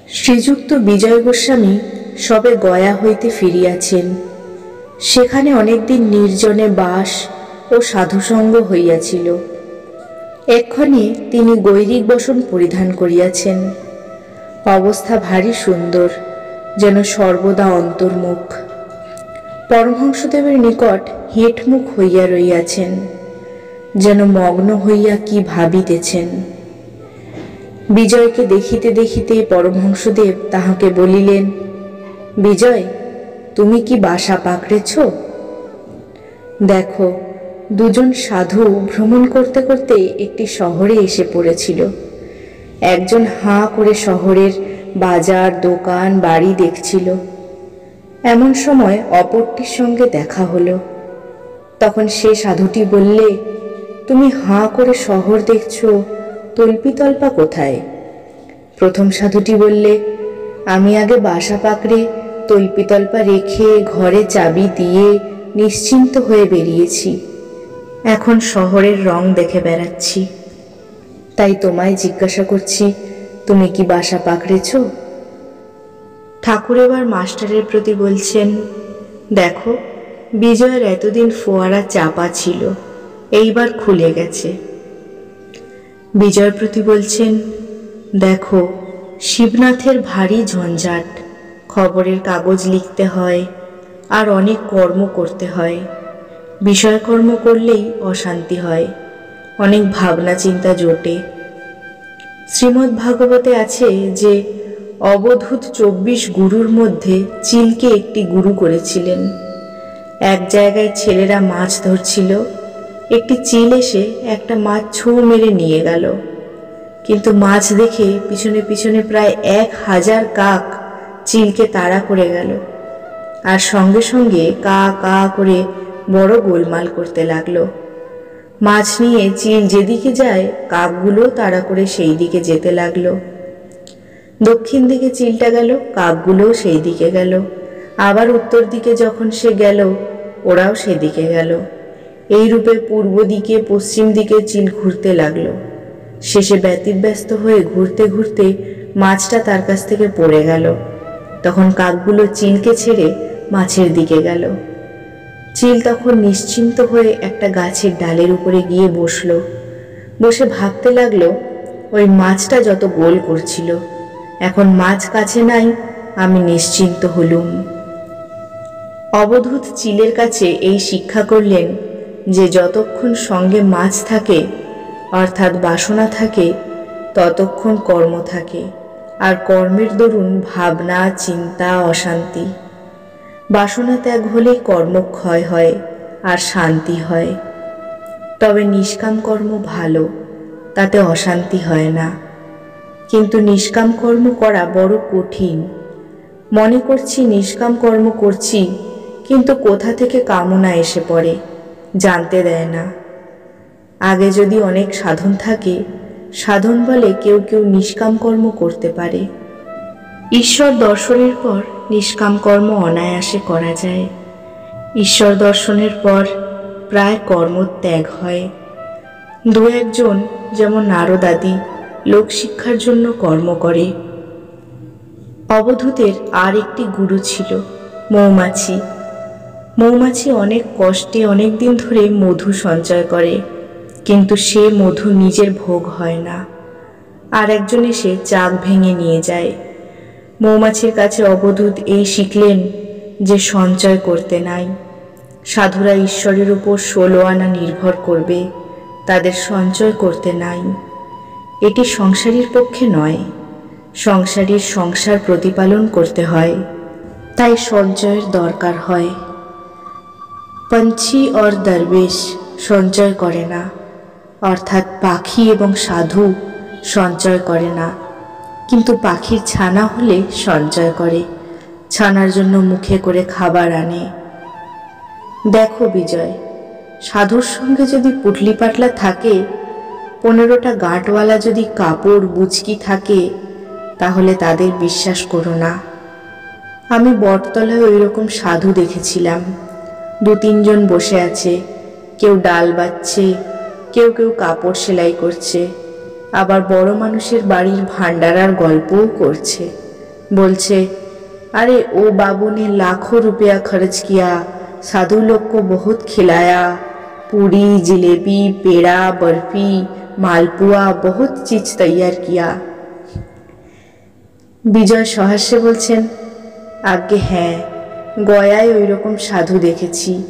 শ্রীযুক্ত বিজয় গোস্বামী সবে গয়া হইতে ফিরিয়াছেন। সেখানে অনেকদিন নির্জনে বাস ও সাধুসঙ্গ হইয়াছিল। এক্ষণে তিনি গৈরিক বসন পরিধান করিয়াছেন। অবস্থা ভারী সুন্দর, যেন সর্বদা অন্তর্মুখ। পরমহংসদেবের নিকট হেঁটমুখ হইয়া রইয়াছেন, যেন মগ্ন হইয়া কি ভাবিতেছেন। বিজয়কে দেখিতে দেখিতে পরমহংসদেব তাহাকে বলিলেন, বিজয়, তুমি কি বাসা পাকড়েছ? দেখো, দুজন সাধু ভ্রমণ করতে করতে একটি শহরে এসে পড়েছিল। একজন হাঁ করে শহরের বাজার, দোকান, বাড়ি দেখছিল। এমন সময় অপরটির সঙ্গে দেখা হলো। তখন সে সাধুটি বললে, তুমি হাঁ করে শহর দেখছো, তল্পিতল্পা কোথায়? প্রথম সাধুটি বললে, আমি আগে বাসা পাকড়ে তল্পিতল্পা রেখে ঘরে চাবি দিয়ে নিশ্চিন্ত হয়ে বেরিয়েছি। এখন শহরের রং দেখে বেড়াচ্ছি। তাই তোমায় জিজ্ঞাসা করছি, তুমি কি বাসা পাকড়েছ? ঠাকুর এবার মাস্টারের প্রতি বলছেন, দেখো, বিজয়ের এতদিন ফোয়ারা চাপা ছিল, এইবার খুলে গেছে। বিজয়ের প্রতি বলছেন, দেখো, শিবনাথের ভারী ঝঞ্ঝাট, খবরের কাগজ লিখতে হয়, আর অনেক কর্ম করতে হয়। বিষয়কর্ম করলেই অশান্তি হয়, অনেক ভাবনা চিন্তা জোটে। শ্রীমদ্ ভাগবতে আছে যে অবধূত 24 গুরুর মধ্যে চিলকে একটি গুরু করেছিলেন। এক জায়গায় ছেলেরা মাছ ধরছিল, একটি চিল এসে একটা মাছ ছু মেরে নিয়ে গেল। কিন্তু মাছ দেখে পিছনে পিছনে প্রায় 1000 কাক চিলকে তাড়া করে গেল, আর সঙ্গে সঙ্গে কা কা করে বড় গোলমাল করতে লাগলো। মাছ নিয়ে চিল যেদিকে যায়, কাকগুলো তাড়া করে সেই দিকে যেতে লাগলো। দক্ষিণ দিকে চিলটা গেল, কাকগুলোও সেই দিকে গেল। আবার উত্তর দিকে যখন সে গেল, ওরাও সেদিকে গেল। এই রূপে পূর্ব দিকে পশ্চিম দিকে চিল ঘুরতে লাগলো। শেষে ব্যতিব্যস্ত হয়ে ঘুরতে ঘুরতে মাছটা তার কাছ থেকে পড়ে গেল। তখন কাকগুলো চিলকে ছেড়ে মাছের দিকে গেল। চিল তখন নিশ্চিন্ত হয়ে একটা গাছের ডালের উপরে গিয়ে বসলো। বসে ভাবতে লাগলো, ওই মাছটা যত গোল করছিল, এখন মাছ কাছে নাই, আমি নিশ্চিন্ত হলুম। অবধূত চিলের কাছে এই শিক্ষা করলেন যে যতক্ষণ সঙ্গে মাছ থাকে, অর্থাৎ বাসনা থাকে, ততক্ষণ কর্ম থাকে, আর কর্মের দরুন ভাবনা, চিন্তা, অশান্তি। বাসনা ত্যাগ হলেই কর্মক্ষয় হয় আর শান্তি হয়। তবে নিষ্কাম কর্ম ভালো, তাতে অশান্তি হয় না। কিন্তু নিষ্কাম কর্ম করা বড় কঠিন। মনে করছি নিষ্কাম কর্ম করছি, কিন্তু কোথা থেকে কামনা এসে পড়ে, জানতে দেয় না। আগে যদি অনেক সাধন থাকে, সাধন বলে কেউ কেউ নিষ্কাম কর্ম করতে পারে। ঈশ্বর দর্শনের পর নিষ্কাম কর্ম অনায়াসে করা যায়। ঈশ্বর দর্শনের পর প্রায় কর্মত্যাগ হয়। দু একজন, যেমন নারদাদি, লোকশিক্ষার জন্য কর্ম করে। অবধূতের আর একটি গুরু ছিল, মৌমাছি। মৌমাছি অনেক কষ্টে অনেক দিন ধরে মধু সঞ্চয় করে, কিন্তু সে মধু নিজের ভোগ হয় না। আর একজন এসে চাক ভেঙে নিয়ে যায়। মৌমাছির কাছে অবধূত এই শিখলেন যে সঞ্চয় করতে নাই। সাধুরা ঈশ্বরের উপর 16 আনা নির্ভর করবে, তাদের সঞ্চয় করতে নাই। এটি সংসারীর পক্ষে নয়। সংসারীর সংসার প্রতিপালন করতে হয়, তাই সঞ্চয়ের দরকার হয়। পঞ্ছি আর দরবেশ সঞ্চয় করে না, অর্থাৎ পাখি এবং সাধু সঞ্চয় করে না। কিন্তু পাখির ছানা হলে সঞ্চয় করে, ছানার জন্য মুখে করে খাবার আনে। দেখো বিজয়, সাধুর সঙ্গে যদি পুটলি পাটলা থাকে, 15টা গাঁটওয়ালা যদি কাপড় বুচকি থাকে, তাহলে তাদের বিশ্বাস করো না। আমি বটতলায় ওই রকম সাধু দেখেছিলাম। 2-3 জন বসে আছে, কেউ ডাল বাচ্ছে, কেউ কেউ কাপড় সেলাই করছে, আবার বড় মানুষের বাড়ির ভান্ডারার গল্পও করছে। बोलছে, अरे ओ बाबू ने लाखों रुपया खर्च किया, साधु लोग को बहुत खिलाया, पूरी जिलेबी पेड़ा बर्फी मालपुआ बहुत चीज तैयार किया। বিজয় সহাস্যে বলছেন, আজ্ঞে হ্যাঁ, গয়ায় ওই রকম সাধু দেখেছি,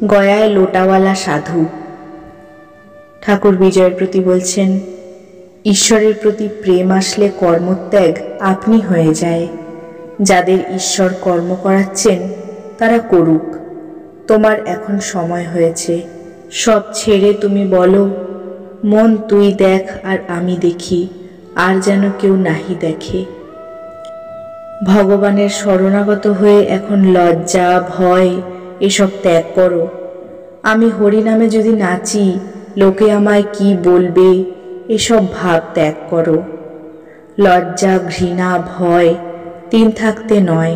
গয়ায় লোটাওয়ালা সাধু। ঠাকুর বিজয়ের প্রতি বলছেন, ঈশ্বরের প্রতি প্রেম আসলে কর্মত্যাগ আপনি হয়ে যায়। যাদের ঈশ্বর কর্ম করাচ্ছেন তারা করুক, তোমার এখন সময় হয়েছে। সব ছেড়ে তুমি বলো, মন তুই দেখ আর আমি দেখি, আর যেন কেউ নাহি দেখে। ভগবানের শরণাগত হয়ে এখন লজ্জা ভয় এসব ত্যাগ করো। আমি হরিনামে যদি নাচি, লোকে আমায় কি বলবে, এসব ভাব ত্যাগ করো। লজ্জা ঘৃণা ভয় তিন থাকতে নয়।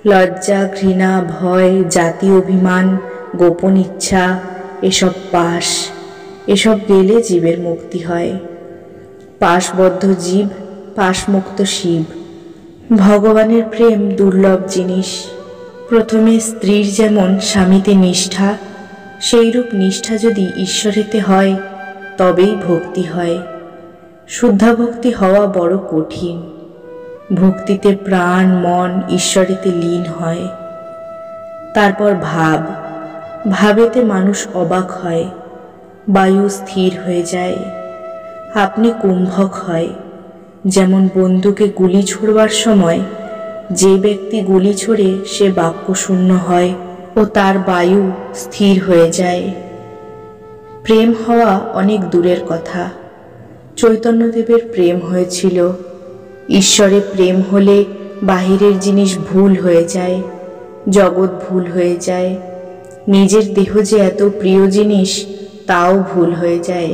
লজ্জা ঘৃণা ভয় জাতি অভিমান গোপন ইচ্ছা এসব পাশ, এসব গেলে জীবের মুক্তি হয়। পাশবদ্ধ জীব পাশমুক্ত শিব। ভগবানের প্রেম দুর্লভ জিনিস। প্রথমে স্ত্রীর যেমন স্বামীতে নিষ্ঠা, সেইরূপ নিষ্ঠা যদি ঈশ্বরেতে হয় তবেই ভক্তি হয়। শুদ্ধা ভক্তি হওয়া বড় কঠিন। ভক্তিতে প্রাণ মন ঈশ্বরেতে লীন হয়। তারপর ভাব, ভাবেতে মানুষ অবাক হয়, বায়ু স্থির হয়ে যায়, আপনি কুম্ভক হয়। যেমন বন্দুকে গুলি ছোড়বার সময় যে ব্যক্তি গুলি ছোড়ে সে বাক্যশূন্য হয় ও তার বায়ু স্থির হয়ে যায়। প্রেম হওয়া অনেক দূরের কথা। চৈতন্যদেবের প্রেম হয়েছিল। ঈশ্বরে প্রেম হলে বাহিরের জিনিস ভুল হয়ে যায়, জগৎ ভুল হয়ে যায়, নিজের দেহ যে এত প্রিয় জিনিস তাও ভুল হয়ে যায়।